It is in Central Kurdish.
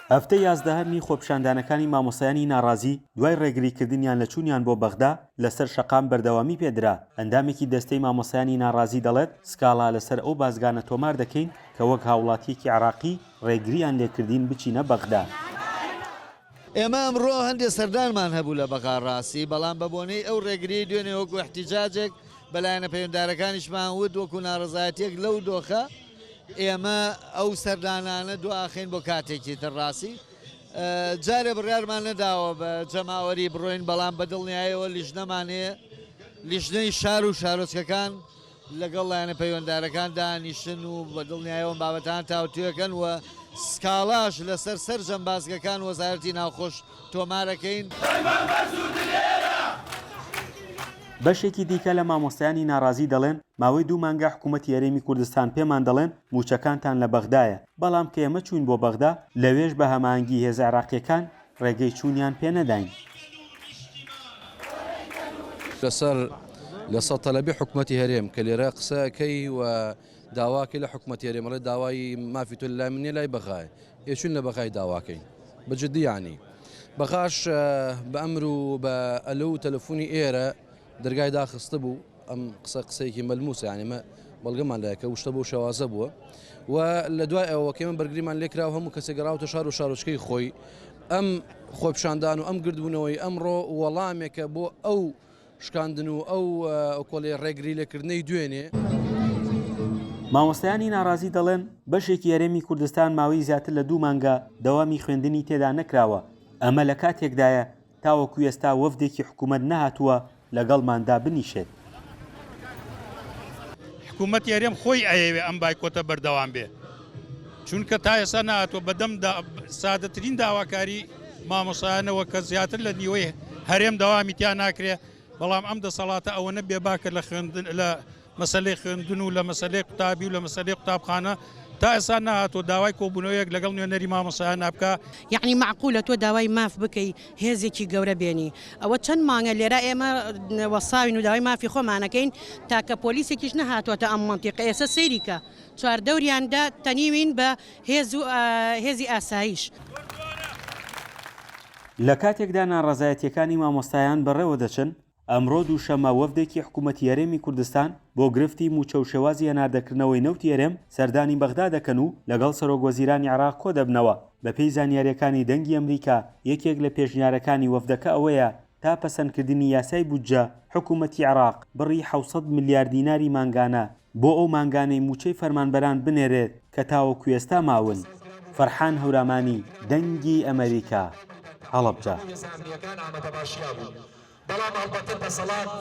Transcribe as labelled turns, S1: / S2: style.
S1: هەفتەی 11 خۆپیشاندانەکانی مامۆسایانی ناڕازی دوای ڕێگریکردنیان لە چوونیان بۆ بەغدا لەسەر شەقام بەردەوامی پێدرا. ئەندامێکی دەستەی مامۆسایانی ناڕازی دەڵێت سکاڵا لەسەر ئەو بازگانە تۆمار دەکەین کە وەک هاوڵاتیەکی عێراقی ڕێگریان لێکردین بچینە بەغدا.
S2: ئێمە ئەمڕۆ هەندێک سەردانمان هەبوو لە بەغا ڕاستی، بەڵام بە بۆنەی ئەو ڕێگری دوێنێ وەکو احتیجاجێک بەلایەنە پەیوەنددارەکانیشمان وت وەکو ناڕزایەتێک لەو دۆخە ئێمە ئەو سەردانانە دواخین بۆ کاتێکی تر ڕاستی. جارێ بڕیارمان نەداوە بە جەماوەری بڕۆین، بەڵام بەدڵنیایەوە لیژنەمانەیە، لیژنەی شار و شارۆچکەکان لەگەڵ لایەنە پەیوەنددارەکان دانیشتن و بەدڵنیایەوە بابەتان تاوتوێکەن و سکاڵاش لەسەر سەرجەم بازگەکان وەزارەتی ناوخۆش تۆمارەکەین.
S1: بەشێکی دیکە لە مامۆستایانی ناڕازی دەڵێن ماوەی 2 مانگە حکوومەتی هەرێمی کوردستان پێمان دەڵێن موچەکانتان لە بەغدایە، بەڵام کە ئێمە چوین بۆ بەغدا لەوێش بە هەماهەنگی هێزە عێراقیەکان ڕێگەی چوونیان پێ نەداین.
S3: لەسەر تەلەبی حکوومەتی هەرێم کە لێرە قسەکەی و داواکەی لە حکوومەتی هەرێمەڵێ داوای مافی تۆ لای منێ لای بەغای ئێچون لە بەغای داواکەین بەجددی یانی بەغاش بە ئەمر و بە ئەلو تەلەفۆنی ئێرە دەرگای داخستە بوو. ئەم قسەیەکی مەلموسە، یانیمە بەڵگەمان لایەکە وشتە بۆ شێوازە بووە و لە دوای ئەوە کێمە بەرگریمان لێکرا و هەموو کەسێک گەڕاوتە شار و شارۆچکەی خۆی. ئەم خۆپیشاندان و ئەم گردبوونەوەی ئەمڕۆ وەڵامێکە بۆ ئەو شکاندن و ئەو کۆڵێ ڕێگری لێکردنەی دوێنێ.
S1: مامۆستایانی ناڕازی دەڵێن بەشێکی هەرێمی کوردستان ماوەی زیاتر لە 2 مانگە دەوامی خوێندنی تێدا نەکراوە. ئەمە لە کاتێکدایە تاوەکو ئێستا وەفدێکی حکوومەت نەهاتووە لەگەڵماندا بنیشێت.
S4: حکوومەتی هەرێم خۆی ئەیەوێ ئەم بایکۆتە بەردەوام بێ، چونکە تا ئێستا نهاتوە بەدەم سادەترین داواکاری مامۆسایانەوە کە زیاتر لە نیوەی هەرێم دەوامی تیان ناکرێ، بەڵام ئەم دەسەڵاتە ئەوە نەبێ باکە لە مەسەلەی خوێندن و لە مەسەلەی قوتابی و لە مەسەلەی قوتابخانە تا ئێستا نهاتوە داوای کۆبوونەوەیەک لەگەڵ نوێنەری مامۆسایان نابکە.
S5: یعنی معقولە تۆ داوای ماف بکەی هێزێکی گەورە بێنی، ئەوە چەند مانگە لێرە ئێمە وەساوین و داوای مافی خۆمانەکەین تاکە پۆلیسێکیش نەهاتوەتە ئەم مەنتیقە ئێستا سەیریکە چواردەوریاندا تەنیوین بە هێزی ئاسایش.
S1: لە کاتێکدا ناڕەزایەتیەکانی مامۆستایان بەڕێوە دەچن، ئەمڕۆ دووشەمە وەفدێکی حکوومەتی هەرێمی کوردستان بۆ گرفتی موچە و شێوازی هەناردەکردنەوەی نەوتی هەرێم سەردانی بەغدا دەکەن و لەگەڵ سەرۆکوەزیرانی عێراق کۆ دەبنەوە. بە پێی زانیاریەکانی دەنگی ئەمریکا یەکێک لە پێشنیارەکانی وەفدەکە ئەوەیە تا پەسەندکردنی یاسای بودجە حکوومەتی عێراق بڕی 700 میلیارد دیناری مانگانە بۆ ئەو مانگانەی موچەی فەرمانبەران بنێرێت کە تاوەکو ئێستا ماون. فەرحان هەورامانی، دەنگی ئەمریکا، هەڵەبجە.